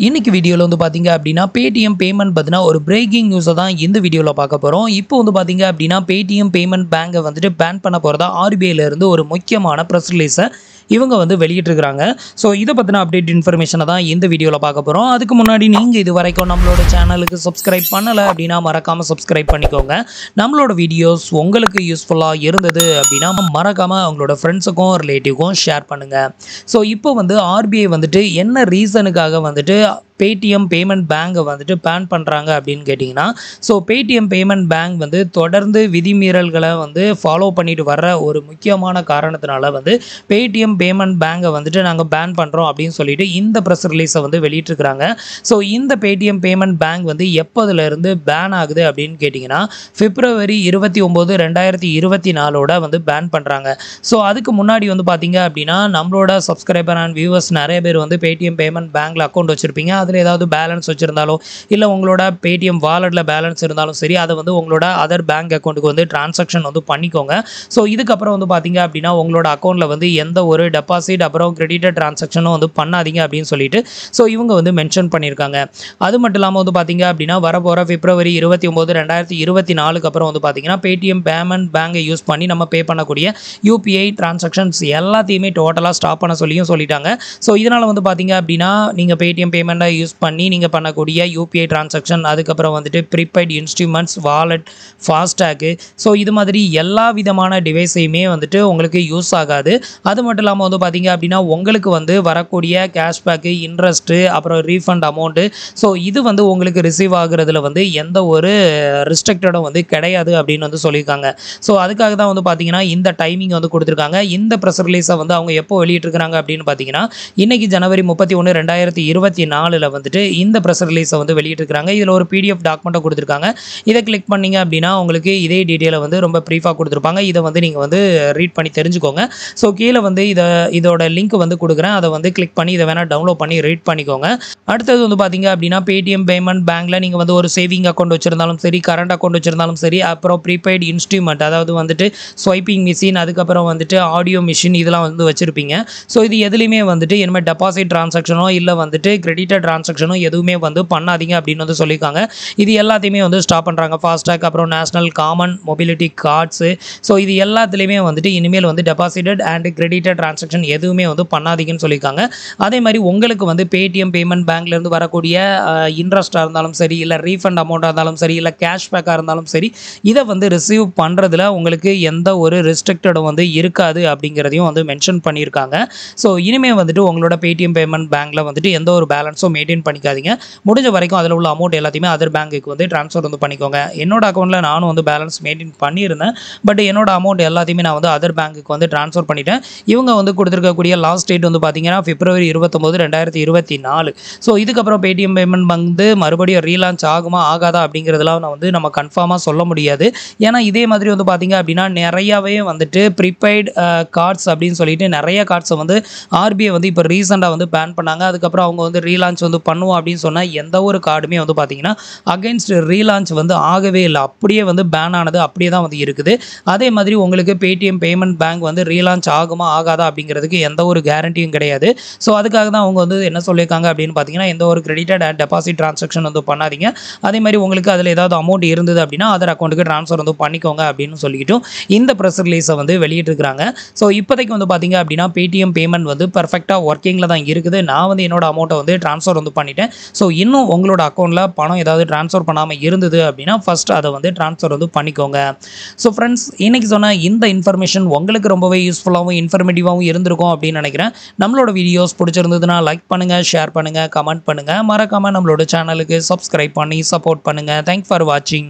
இன்னைக்கு வீடியோல வந்து பாத்தீங்க அப்படின்னா Paytm பேமெண்ட் பத்தின ஒரு பிரேக்கிங் நியூஸை தான் இந்த வீடியோல பார்க்க போறோம். இப்போ வந்து பாத்தீங்க அப்படின்னா Paytm பேமெண்ட் பேங்கை வந்துட்டு பேன் பண்ண போறதா ஆர்பிஐல இருந்து ஒரு முக்கியமான பிரஸ் ரிலீஸை இவங்க வந்து வெளியிட்டிருக்காங்க. ஸோ இதை பற்றின அப்டேட் இன்ஃபர்மேஷனை தான் இந்த வீடியோவில் பார்க்க போகிறோம். அதுக்கு முன்னாடி நீங்கள் இது வரைக்கும் நம்மளோட சேனலுக்கு சப்ஸ்கிரைப் பண்ணலை அப்படின்னா மறக்காமல் சப்ஸ்கிரைப் பண்ணிக்கோங்க. நம்மளோட வீடியோஸ் உங்களுக்கு யூஸ்ஃபுல்லாக இருந்தது அப்படின்னா மறக்காமல் அவங்களோட ஃப்ரெண்ட்ஸுக்கும் ரிலேட்டிவ்க்கும் ஷேர் பண்ணுங்கள். ஸோ இப்போ வந்து ஆர்பிஐ வந்துட்டு என்ன ரீசனுக்காக வந்துட்டு Paytm பேமெண்ட் பேங்கை வந்துட்டு பேன் பண்ணுறாங்க அப்படின்னு கேட்டிங்கன்னா, ஸோ Paytm பேமெண்ட் பேங்க் வந்து தொடர்ந்து விதிமீறல்களை வந்து ஃபாலோ பண்ணிட்டு வர்ற ஒரு முக்கியமான காரணத்தினால வந்து Paytm பேமெண்ட் பேங்கை வந்துட்டு நாங்கள் பேன் பண்ணுறோம் அப்படின்னு சொல்லிட்டு இந்த ப்ரெஸ் ரிலீஸை வந்து வெளியிட்டிருக்கிறாங்க. ஸோ இந்த Paytm பேமெண்ட் பேங்க் வந்து எப்போதுலேருந்து பேன் ஆகுது அப்படின்னு கேட்டிங்கன்னா, February 29, 2024 வந்து பேன் பண்ணுறாங்க. ஸோ அதுக்கு முன்னாடி வந்து பார்த்தீங்க அப்படின்னா நம்மளோட சப்ஸ்கிரைபர் அண்ட் வியூவர்ஸ் நிறைய பேர் வந்து Paytm பேமெண்ட் பேங்க்கில் அக்கௌண்ட் வச்சுருப்பீங்க. அதில் ஏதாவது பேலன்ஸ் வச்சுருந்தாலோ இல்லை உங்களோட Paytm வாலெட்டில் பேலன்ஸ் இருந்தாலும் சரி, அதை வந்து உங்களோட அதர் பேங்க் அக்கௌண்ட்டுக்கு வந்து டிரான்சாக்ஷன் வந்து பண்ணிக்கோங்க. ஸோ இதுக்கப்புறம் வந்து பார்த்தீங்க அப்படின்னா உங்களோட அக்கௌண்ட்டில் வந்து எந்த ஒரு டெபாசிட் அப்புறம் கிரெடிட் டிரான்சாக்ஷனும் வந்து பண்ணாதீங்க அப்படின்னு சொல்லிட்டு ஸோ இவங்க வந்து மென்ஷன் பண்ணியிருக்காங்க. அது மட்டும் இல்லாமல் வந்து பார்த்தீங்க அப்படின்னா வரப்போகிற February 29, 2024 அப்புறம் வந்து பார்த்தீங்கன்னா Paytm பேமெண்ட் பேங்கை யூஸ் பண்ணி நம்ம பே பண்ணக்கூடிய யூபிஐ டிரான்சாக்ஷன்ஸ் எல்லாத்தையுமே டோட்டலாக ஸ்டாப் பண்ண சொல்லிட்டாங்க. ஸோ இதனால் வந்து பார்த்தீங்க அப்படின்னா நீங்கள் Paytm பேமெண்ட்டை யூஸ் பண்ணி நீங்கள் பண்ணக்கூடிய யூபிஐ டிரான்சாக்ஷன், அதுக்கப்புறம் வந்துட்டு ப்ரீபெய்ட் இன்ஸ்ட்ருமெண்ட்ஸ், வாலெட், ஃபாஸ்டேகு, ஸோ இது மாதிரி எல்லா விதமான டிவைஸையுமே வந்துட்டு உங்களுக்கு யூஸ் ஆகாது. அது மட்டும் இல்லாமல் வந்து பார்த்தீங்க அப்படின்னா உங்களுக்கு வந்து வரக்கூடிய கேஷ்பேக்கு, இன்ட்ரெஸ்ட்டு, அப்புறம் ரீஃபண்ட் அமௌண்ட்டு, ஸோ இது வந்து உங்களுக்கு ரிசீவ் ஆகுறதுல வந்து எந்த ஒரு ரிஸ்ட்ரிக்டடும் வந்து கிடையாது அப்படின்னு வந்து சொல்லியிருக்காங்க. ஸோ அதுக்காக தான் வந்து பார்த்தீங்கன்னா இந்த டைமிங் வந்து கொடுத்துருக்காங்க. இந்த ப்ரெஸ் ரிலீஸை வந்து அவங்க எப்போ வெளியிட்டிருக்கிறாங்க அப்படின்னு பார்த்தீங்கன்னா இன்னைக்கு January 31, 2024 வந்துட்டு இந்த ப்ரெஸ் ரிலீஸை வந்து வெளியிட்டிருக்காங்க. இதில் ஒரு PDF டாக்குமெண்ட்டை கொடுத்துருக்காங்க. இதை கிளிக் பண்ணிங்க அப்படின்னா உங்களுக்கு இதே டீட்டெயிலை வந்து ரொம்ப ப்ரீஃபாக கொடுத்துருப்பாங்க. இதை வந்து நீங்கள் வந்து ரீட் பண்ணி தெரிஞ்சுக்கோங்க. ஸோ கீழே வந்து இதோட லிங்க் வந்து கொடுக்குறேன். அதை வந்து கிளிக் பண்ணி இதை வேணால் டவுன்லோட் பண்ணி ரீட் பண்ணிக்கோங்க. அடுத்தது வந்து பார்த்தீங்க அப்படின்னா Paytm பேமெண்ட் பேங்க்கில் நீங்கள் வந்து ஒரு சேவிங் அக்கௌண்ட் வச்சுருந்தாலும் சரி, கரண்ட் அக்கௌண்ட் வச்சுருந்தாலும் சரி, அப்புறம் ப்ரீபெய்ட் இன்ஸ்ட்ருமெண்ட், அதாவது வந்துட்டு ஸ்வைப்பிங் மிஷின், அதுக்கப்புறம் வந்துட்டு ஆடியோ மிஷின், இதெல்லாம் வந்து வச்சுருப்பீங்க. ஸோ இது எதுலேயுமே வந்துட்டு இனிமேல் டெபாசிட் டிரான்சாக்ஷனோ இல்லை வந்துட்டு கிரெடிட்டட் டிரான்சாக்ஷனோ எதுவுமே வந்து பண்ணாதீங்க அப்படின்னு வந்து சொல்லியிருக்காங்க. இது எல்லாத்தையுமே வந்து ஸ்டாப் பண்ணுறாங்க. ஃபாஸ்டேக், அப்புறம் national common mobility cards, so இது எல்லாத்துலேயுமே வந்துட்டு இனிமேல் வந்து டெபாசிட்டட் அண்ட் கிரெடிட்டட் டிரான்சாக்ஷன் எதுவுமே வந்து பண்ணாதீங்கன்னு சொல்லியிருக்காங்க. அதே மாதிரி உங்களுக்கு வந்து Paytm பேமெண்ட் பேங்க்லேருந்து வரக்கூடிய இன்ட்ரெஸ்ட்டாக இருந்தாலும் சரி, இல்லை ரீஃபண்ட் அமௌண்ட்டாக இருந்தாலும் சரி, இல்லை கேஷ்பேக்காக இருந்தாலும் சரி, இதை வந்து ரிசீவ் பண்ணுறதுல உங்களுக்கு எந்த ஒரு ரெஸ்ட்ரிக்டடும் வந்து இருக்காது அப்படிங்கிறதையும் வந்து மென்ஷன் பண்ணியிருக்காங்க. ஸோ இனிமேல் வந்துட்டு உங்களோட Paytm பேமெண்ட் பேங்க்கில் வந்துட்டு எந்த ஒரு பேலன்ஸும் மெயின்டைன் பண்ணிக்காதீங்க. முடிஞ்ச வரைக்கும் அதில் உள்ள அமௌண்ட் எல்லாத்தையுமே அதர் பேங்க்குக்கு வந்து ட்ரான்ஸ்ஃபர் வந்து பண்ணிக்கோங்க. என்னோட அக்கௌண்ட்டில் நானும் வந்து பேலன்ஸ் மெயின்டைன் பண்ணியிருந்தேன். பட் என்னோட அமௌண்ட் எல்லாத்தையுமே நான் வந்து அதர் பேங்க்குக்கு வந்து ட்ரான்ஸ்ஃபர் பண்ணிட்டேன். இவங்க வந்து கொடுத்துருக்கக்கூடிய லாஸ்ட் டேட் வந்து பார்த்தீங்கன்னா February 29, 2024. ஸோ இதுக்கப்புறம் Paytm பேமெண்ட் வந்து மறுபடியும் ரீலான்ச் ஆகுமா ஆகாதா அப்படிங்கிறதுலாம் வந்து நம்ம கன்ஃபார்மாக சொல்ல முடியாது. ஏன்னா இதே மாதிரி வந்து பார்த்தீங்க அப்படின்னா நிறையாவே வந்துட்டு ப்ரீபெய்ட் கார்ட்ஸ் அப்படின்னு சொல்லிட்டு நிறைய கார்ட்ஸை வந்து ஆர்பிஐ வந்து இப்போ ரீசெண்டாக வந்து பேன் பண்ணாங்க. அதுக்கப்புறம் அவங்க வந்து ரீலான்ச் வந்து பண்ணுவோம் அப்படின்னு சொன்னால் எந்த ஒரு கார்டுமே வந்து பார்த்தீங்கன்னா அகெயின்ஸ்ட் ரீலான்ச் வந்து ஆகவே இல்லை. அப்படியே வந்து பேன் ஆனது அப்படியே தான் வந்து இருக்குது. அதே மாதிரி உங்களுக்கு Paytm பேமெண்ட் பேங்க் வந்து ரீலான்ச் ஆகுமா ஆகாதா அப்படிங்கிறதுக்கு எந்த ஒரு கேரண்டியும் கிடையாது. ஸோ அதுக்காக தான் அவங்க வந்து என்ன சொல்லியிருக்காங்க அப்படின்னு பார்த்தீங்கன்னா எந்த ஒரு கிரெடிட்டட் அண்ட் டெபாசிட் டிரான்சாக்ஷன் வந்து பண்ணாதீங்க. அதே மாதிரி உங்களுக்கு அதில் ஏதாவது அமௌண்ட் இருந்தது அப்படின்னா அதர் அக்கௌண்ட்டுக்கு ட்ரான்ஸ்ஃபர் வந்து பண்ணிக்கோங்க அப்படின்னு சொல்லிட்டும் இந்த ப்ரெஸ் ரிலீஸை வந்து வெளியிட்டிருக்காங்க. ஸோ இப்போதைக்கு வந்து பார்த்தீங்க அப்படின்னா Paytm பேமெண்ட் வந்து பர்ஃபெக்டாக ஒர்க்கிங்கில் தான் இருக்குது. நான் வந்து என்னோட அமௌண்ட்டை வந்து ட்ரான்ஸ்ஃபர் வந்து பண்ணிட்டேன். ஸோ இன்னும் உங்களோட அக்கௌண்ட்டில் பணம் ஏதாவது ட்ரான்ஸ்ஃபர் பண்ணாமல் இருந்தது அப்படின்னா ஃபஸ்ட் அதை வந்து ட்ரான்ஸ்ஃபர் வந்து பண்ணிக்கோங்க. ஸோ ஃப்ரெண்ட்ஸ், இன்றைக்கி சொன்ன இந்த இன்ஃபர்மேஷன் உங்களுக்கு ரொம்பவே யூஸ்ஃபுல்லாகவும் இன்ஃபர்மேட்டிவாகவும் இருந்திருக்கும் அப்படின்னு நினைக்கிறேன். நம்மளோட வீடியோஸ் பிடிச்சிருந்ததுன்னா லைக் பண்ணுங்கள், ஷேர் பண்ணுங்கள், கமெண்ட் பண்ணுங்கள். மறக்காமல் நம்மளோட சேனலுக்கு சப்ஸ்கிரைப் பண்ணி சப்போர்ட் பண்ணுங்கள். தேங்க்ஸ் ஃபார் வாட்சிங்.